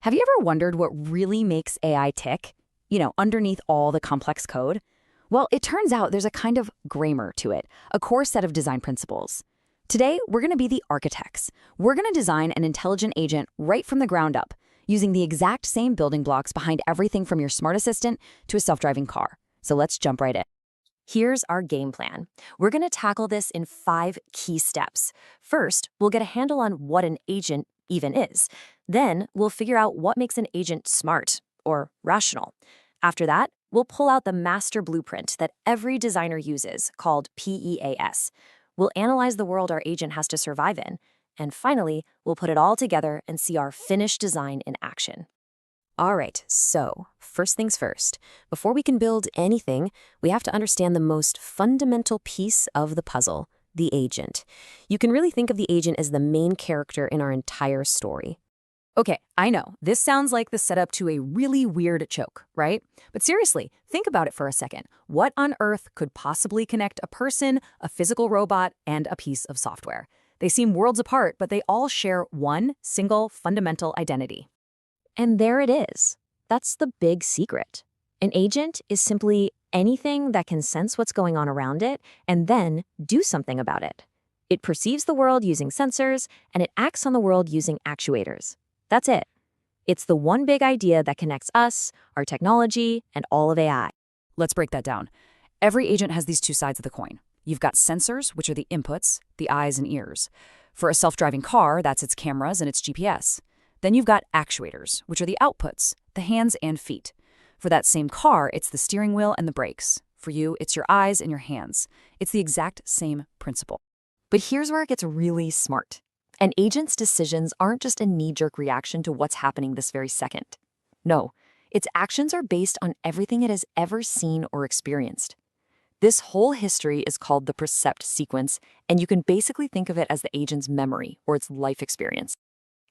Have you ever wondered what really makes AI tick? Underneath all the complex code? Well, it turns out there's a kind of grammar to it, a core set of design principles. Today, we're going to be the architects. We're going to design an intelligent agent right from the ground up, using the exact same building blocks behind everything from your smart assistant to a self-driving car. So let's jump right in. Here's our game plan. We're going to tackle this in 5 key steps. First, we'll get a handle on what an agent even is. Then, we'll figure out what makes an agent smart or rational. After that, we'll pull out the master blueprint that every designer uses, called PEAS. We'll analyze the world our agent has to survive in. And finally, we'll put it all together and see our finished design in action. All right, so first things first. Before we can build anything, we have to understand the most fundamental piece of the puzzle, the agent. You can really think of the agent as the main character in our entire story. Okay, I know, this sounds like the setup to a really weird choke, right? But seriously, think about it for a second. What on earth could possibly connect a person, a physical robot, and a piece of software? They seem worlds apart, but they all share one single fundamental identity. And there it is. That's the big secret. An agent is simply anything that can sense what's going on around it and then do something about it. It perceives the world using sensors, and it acts on the world using actuators. That's it. It's the one big idea that connects us, our technology, and all of AI. Let's break that down. Every agent has these two sides of the coin. You've got sensors, which are the inputs, the eyes and ears. For a self-driving car, that's its cameras and its GPS. Then you've got actuators, which are the outputs, the hands and feet. For that same car, it's the steering wheel and the brakes. For you, it's your eyes and your hands. It's the exact same principle. But here's where it gets really smart. An agent's decisions aren't just a knee-jerk reaction to what's happening this very second. No, its actions are based on everything it has ever seen or experienced. This whole history is called the percept sequence, and you can basically think of it as the agent's memory or its life experience.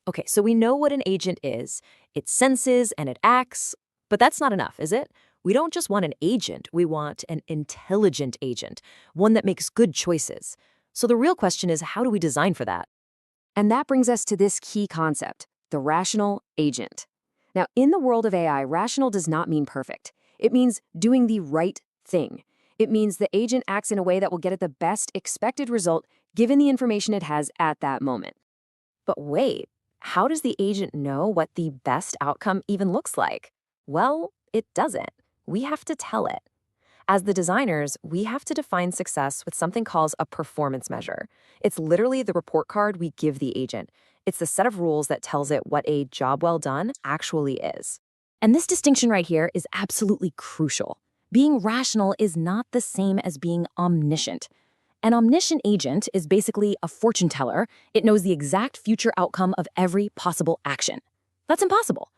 Okay, so we know what an agent is. It senses and it acts, but that's not enough, is it? We don't just want an agent, we want an intelligent agent, one that makes good choices. So the real question is, how do we design for that? And that brings us to this key concept, the rational agent. Now, in the world of AI, rational does not mean perfect. It means doing the right thing. It means the agent acts in a way that will get it the best expected result given the information it has at that moment. But wait, how does the agent know what the best outcome even looks like? Well, it doesn't. We have to tell it. As the designers, we have to define success with something called a performance measure. It's literally the report card we give the agent. It's the set of rules that tells it what a job well done actually is. And this distinction right here is absolutely crucial. Being rational is not the same as being omniscient. An omniscient agent is basically a fortune teller. It knows the exact future outcome of every possible action. That's impossible.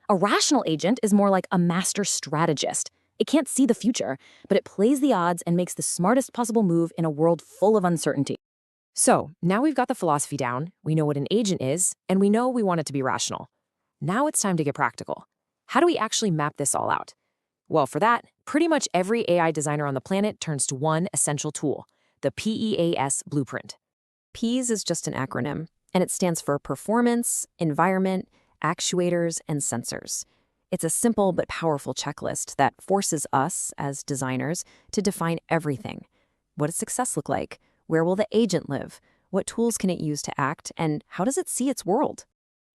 A rational agent is more like a master strategist. It can't see the future, but it plays the odds and makes the smartest possible move in a world full of uncertainty. So, now we've got the philosophy down, we know what an agent is, and we know we want it to be rational. Now it's time to get practical. How do we actually map this all out? Well, for that, pretty much every AI designer on the planet turns to one essential tool, the PEAS blueprint. PEAS is just an acronym, and it stands for Performance, Environment, Actuators, and Sensors. It's a simple but powerful checklist that forces us, as designers, to define everything. What does success look like? Where will the agent live? What tools can it use to act? And how does it see its world?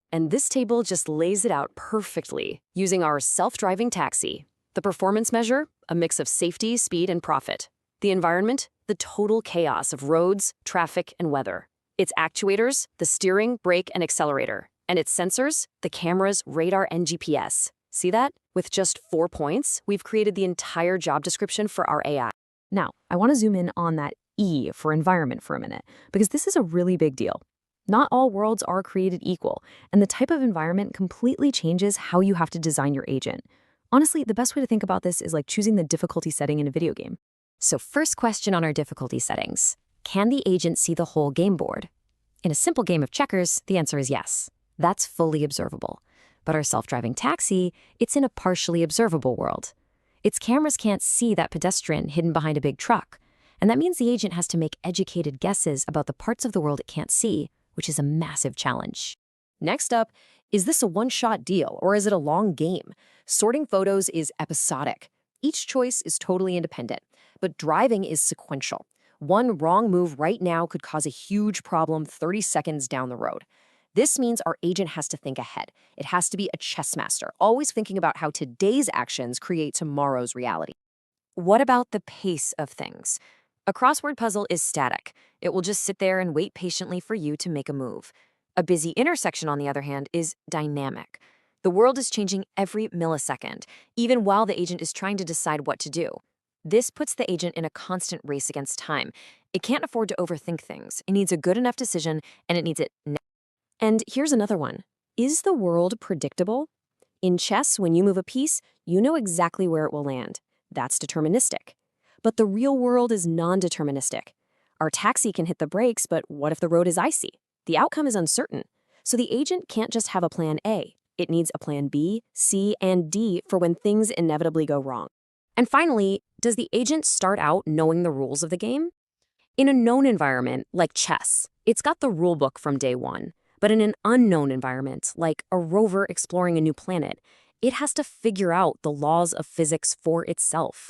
And this table just lays it out perfectly, using our self-driving taxi. The performance measure, a mix of safety, speed, and profit. The environment, the total chaos of roads, traffic, and weather. Its actuators, the steering, brake, and accelerator. And its sensors, the cameras, radar, and GPS. See that? With just 4 points, we've created the entire job description for our AI. Now, I want to zoom in on that E for environment for a minute, because this is a really big deal. Not all worlds are created equal, and the type of environment completely changes how you have to design your agent. Honestly, the best way to think about this is like choosing the difficulty setting in a video game. So first question on our difficulty settings. Can the agent see the whole game board? In a simple game of checkers, the answer is yes. That's fully observable. But our self-driving taxi, it's in a partially observable world. Its cameras can't see that pedestrian hidden behind a big truck. And that means the agent has to make educated guesses about the parts of the world it can't see, which is a massive challenge. Next up, Is this a one-shot deal, or is it a long game? Sorting photos is episodic. Each choice is totally independent, but driving is sequential. One wrong move right now could cause a huge problem 30 seconds down the road. This means our agent has to think ahead. It has to be a chess master, always thinking about how today's actions create tomorrow's reality. What about the pace of things? A crossword puzzle is static. It will just sit there and wait patiently for you to make a move. A busy intersection, on the other hand, is dynamic. The world is changing every millisecond, even while the agent is trying to decide what to do. This puts the agent in a constant race against time. It can't afford to overthink things. It needs a good enough decision, and it needs it now. And here's another one. Is the world predictable? In chess, when you move a piece, you know exactly where it will land. That's deterministic. But the real world is non-deterministic. Our taxi can hit the brakes, but what if the road is icy? The outcome is uncertain. So the agent can't just have a plan A. It needs a plan B, C, and D for when things inevitably go wrong. And finally, does the agent start out knowing the rules of the game? In a known environment, like chess, it's got the rule book from day one. But in an unknown environment, like a rover exploring a new planet, it has to figure out the laws of physics for itself.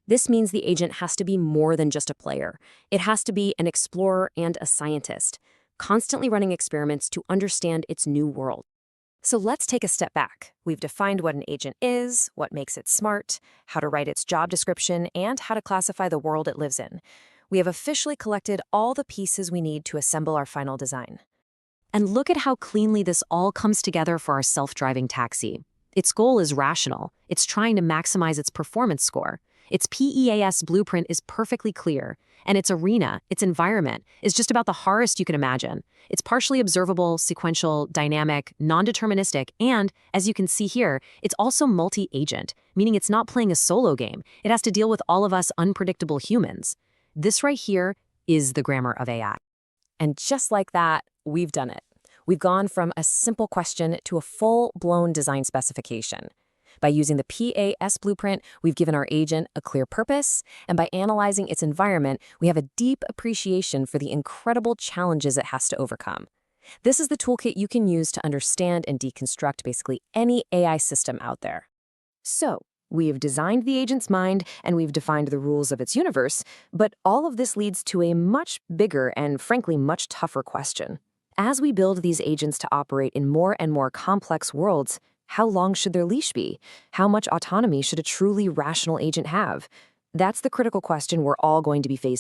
This means the agent has to be more than just a player. It has to be an explorer and a scientist, constantly running experiments to understand its new world. So let's take a step back. We've defined what an agent is, what makes it smart, how to write its job description, and how to classify the world it lives in. We have officially collected all the pieces we need to assemble our final design. And look at how cleanly this all comes together for our self-driving taxi. Its goal is rational. It's trying to maximize its performance score. Its PEAS blueprint is perfectly clear, and its arena, its environment, is just about the hardest you can imagine. It's partially observable, sequential, dynamic, non-deterministic, and, as you can see here, it's also multi-agent, meaning it's not playing a solo game. It has to deal with all of us unpredictable humans. This right here is the grammar of AI. And just like that, we've done it. We've gone from a simple question to a full-blown design specification. By using the PAS blueprint, we've given our agent a clear purpose, and by analyzing its environment, we have a deep appreciation for the incredible challenges it has to overcome. This is the toolkit you can use to understand and deconstruct basically any AI system out there. So, we have designed the agent's mind, and we've defined the rules of its universe, but all of this leads to a much bigger and, frankly, much tougher question. As we build these agents to operate in more and more complex worlds, how long should their leash be? How much autonomy should a truly rational agent have? That's the critical question we're all going to be facing.